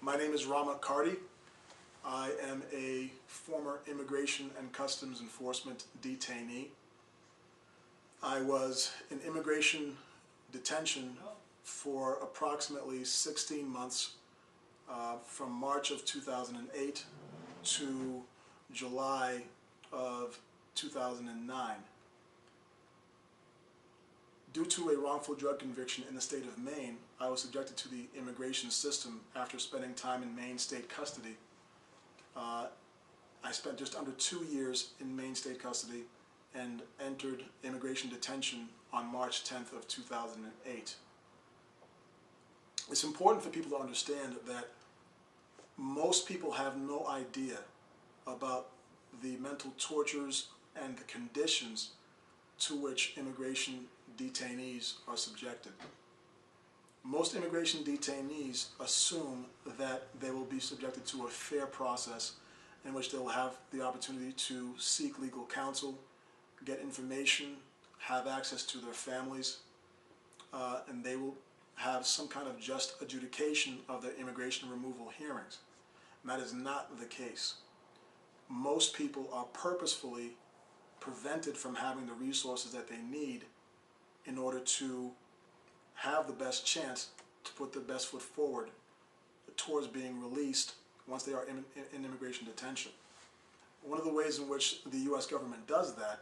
My name is Rama Carty. I am a former Immigration and Customs Enforcement detainee. I was in immigration detention for approximately 16 months from March of 2008 to July of 2009. Due to a wrongful drug conviction in the state of Maine, I was subjected to the immigration system after spending time in Maine state custody. I spent just under 2 years in Maine state custody and entered immigration detention on March 10th of 2008. It's important for people to understand that most people have no idea about the mental tortures and the conditions to which immigration detainees are subjected. Most immigration detainees assume that they will be subjected to a fair process in which they'll have the opportunity to seek legal counsel, get information, have access to their families, and they will have some kind of just adjudication of their immigration removal hearings. And that is not the case. Most people are purposefully prevented from having the resources that they need in order to have the best chance to put their best foot forward towards being released once they are in immigration detention. One of the ways in which the U.S. government does that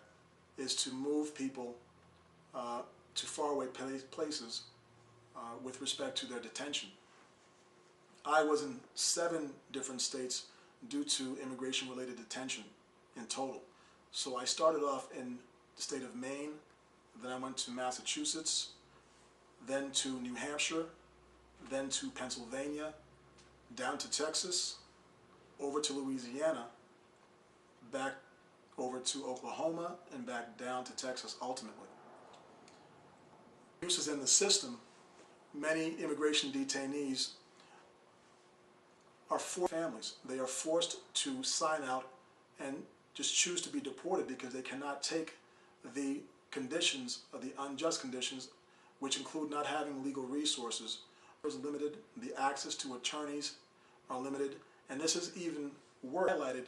is to move people to faraway places with respect to their detention. I was in 7 different states due to immigration-related detention in total. So I started off in the state of Maine, then I went to Massachusetts, then to New Hampshire, then to Pennsylvania, down to Texas, over to Louisiana, back over to Oklahoma, and back down to Texas ultimately. Abuses in the system, many immigration detainees are forced families. They are forced to sign out and just choose to be deported because they cannot take the conditions, the unjust conditions, which include not having legal resources, is limited, the access to attorneys are limited, and this is even worse highlighted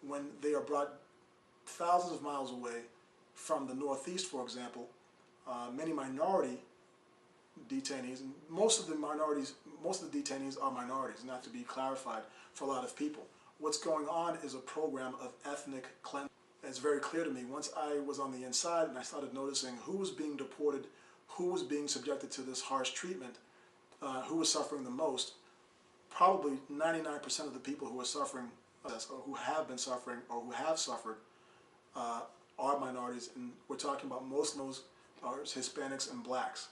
when they are brought thousands of miles away from the Northeast, for example. Many minority detainees, and most of the detainees are minorities, not to be clarified for a lot of people. What's going on is a program of ethnic cleansing. It's very clear to me, once I was on the inside and I started noticing who was being deported, who was being subjected to this harsh treatment, who was suffering the most, probably 99% of the people who are suffering, or who have been suffering, or who have suffered, are minorities, and we're talking about most of those are Hispanics and blacks.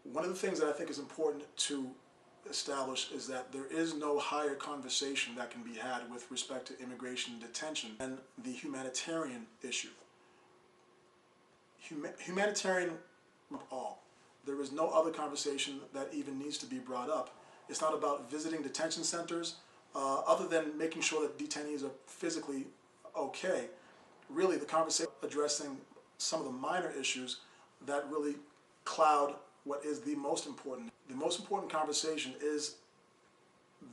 One of the things that I think is important to establish is that there is no higher conversation that can be had with respect to immigration detention than the humanitarian issue. Humanitarian all. There is no other conversation that even needs to be brought up. It's not about visiting detention centers, other than making sure that detainees are physically okay. Really, the conversation addressing some of the minor issues that really cloud what is the most important. The most important conversation is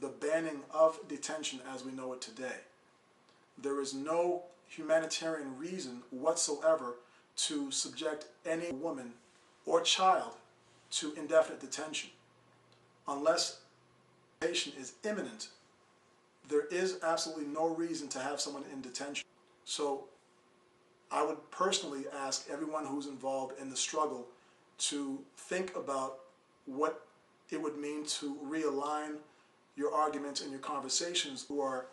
the banning of detention as we know it today. There is no humanitarian reason whatsoever to subject any woman or child to indefinite detention. Unless detention is imminent, there is absolutely no reason to have someone in detention. So I would personally ask everyone who's involved in the struggle to think about what it would mean to realign your arguments and your conversations who are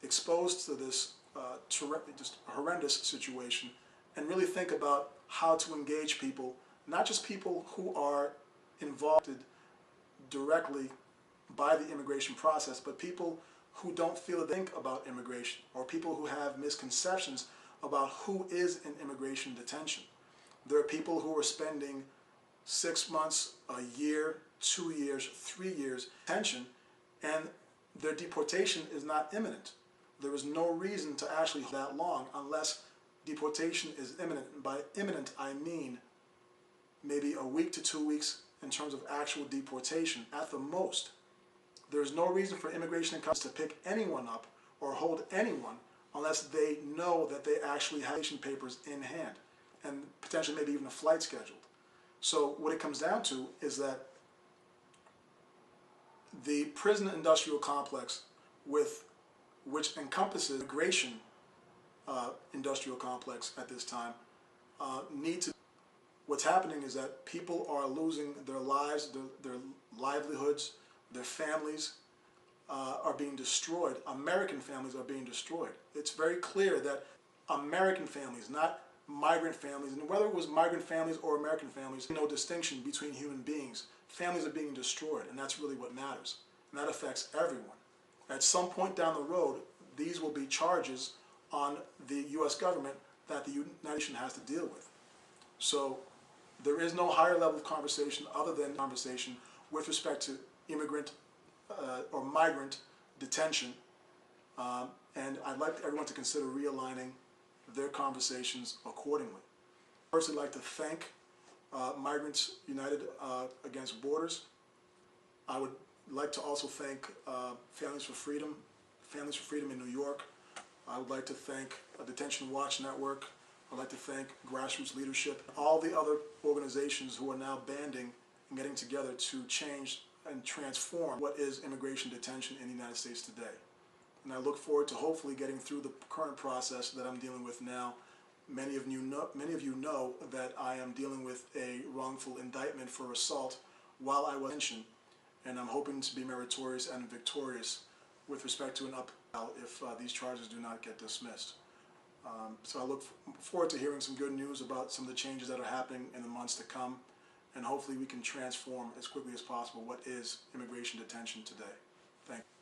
exposed to this just horrendous situation, and really think about how to engage people, not just people who are involved directly by the immigration process, but people who don't feel a thing about immigration, or people who have misconceptions about who is in immigration detention. There are people who are spending 6 months, a year, 2 years, 3 years detention, and their deportation is not imminent. There is no reason to actually hold that long unless deportation is imminent. And by imminent, I mean maybe a week to 2 weeks in terms of actual deportation at the most. There's no reason for immigration and customs to pick anyone up or hold anyone unless they know that they actually have immigration papers in hand and potentially maybe even a flight scheduled. So what it comes down to is that the prison industrial complex, which encompasses the immigration industrial complex at this time, need to. What's happening is that people are losing their lives, their livelihoods, their families are being destroyed. American families are being destroyed. It's very clear that American families, not migrant families, and whether it was migrant families or American families, no distinction between human beings. Families are being destroyed, and that's really what matters. And that affects everyone. At some point down the road, these will be charges on the U.S. government that the United Nations has to deal with. So there is no higher level of conversation other than conversation with respect to immigrant or migrant detention. And I'd like everyone to consider realigning their conversations accordingly. First, I'd like to thank Migrants United Against Borders. I would like to also thank Families for Freedom in New York. I would like to thank Detention Watch Network. I'd like to thank Grassroots Leadership, all the other organizations who are now banding and getting together to change and transform what is immigration detention in the United States today. And I look forward to hopefully getting through the current process that I'm dealing with now. Many of you know that I am dealing with a wrongful indictment for assault while I was in detention, and I'm hoping to be meritorious and victorious with respect to an upheaval if these charges do not get dismissed. So I look forward to hearing some good news about some of the changes that are happening in the months to come, and hopefully we can transform as quickly as possible what is immigration detention today. Thank you.